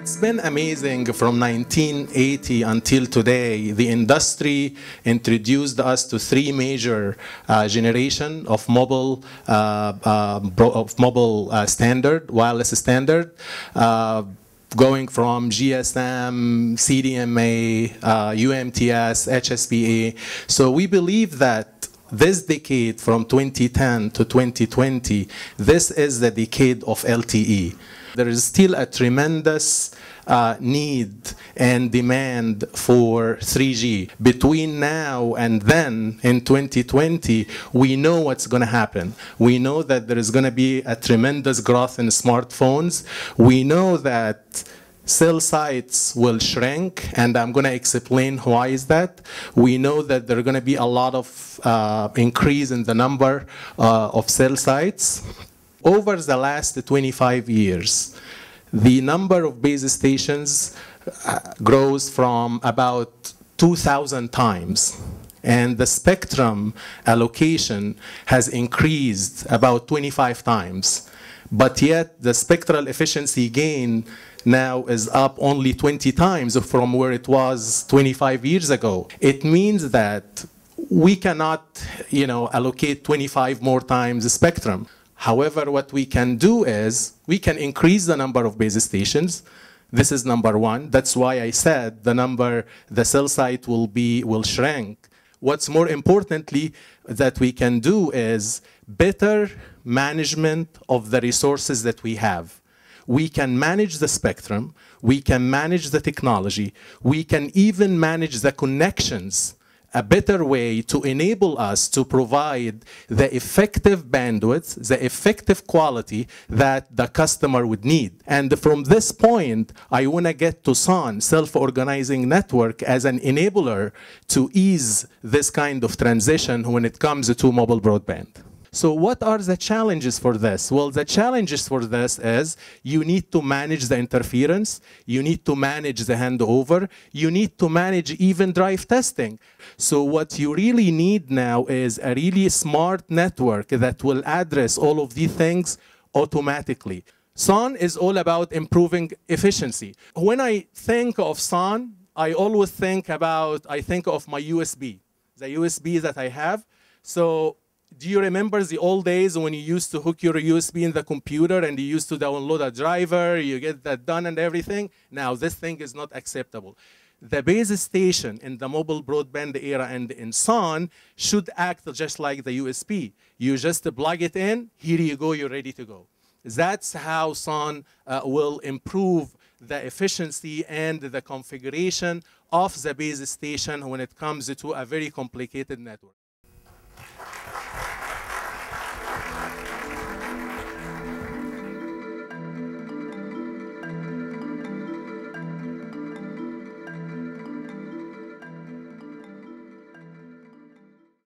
It's been amazing from 1980 until today. The industry introduced us to three major generation of mobile standard, wireless standard, going from GSM, CDMA, UMTS, HSPA. So we believe that this decade from 2010 to 2020, this is the decade of LTE. There is still a tremendous need and demand for 3G. Between now and then, in 2020, we know what's going to happen. We know that there is going to be a tremendous growth in smartphones. We know that cell sites will shrink, and I'm going to explain why is that. We know that there are going to be a lot of increase in the number of cell sites. Over the last 25 years, the number of base stations grows from about 2,000 times, and the spectrum allocation has increased about 25 times. But yet, the spectral efficiency gain now is up only 20 times from where it was 25 years ago. It means that we cannot, allocate 25 more times the spectrum. However, what we can do is we can increase the number of base stations. This is number one. That's why I said the cell site will shrink. What's more importantly that we can do is better management of the resources that we have. We can manage the spectrum. We can manage the technology. We can even manage the connections a better way to enable us to provide the effective bandwidth, the effective quality that the customer would need. And from this point, I want to get to SON, self-organizing network, as an enabler to ease this kind of transition when it comes to mobile broadband. So what are the challenges for this? Well, the challenges for this is you need to manage the interference, you need to manage the handover, you need to manage even drive testing. So what you really need now is a really smart network that will address all of these things automatically. SON is all about improving efficiency. When I think of SON, I always think of my USB, the USB that I have. So do you remember the old days when you used to hook your USB in the computer and you used to download a driver, you get that done and everything? Now, this thing is not acceptable. The base station in the mobile broadband era and in SON should act just like the USB. You just plug it in, here you go, you're ready to go. That's how SON will improve the efficiency and the configuration of the base station when it comes to a very complicated network.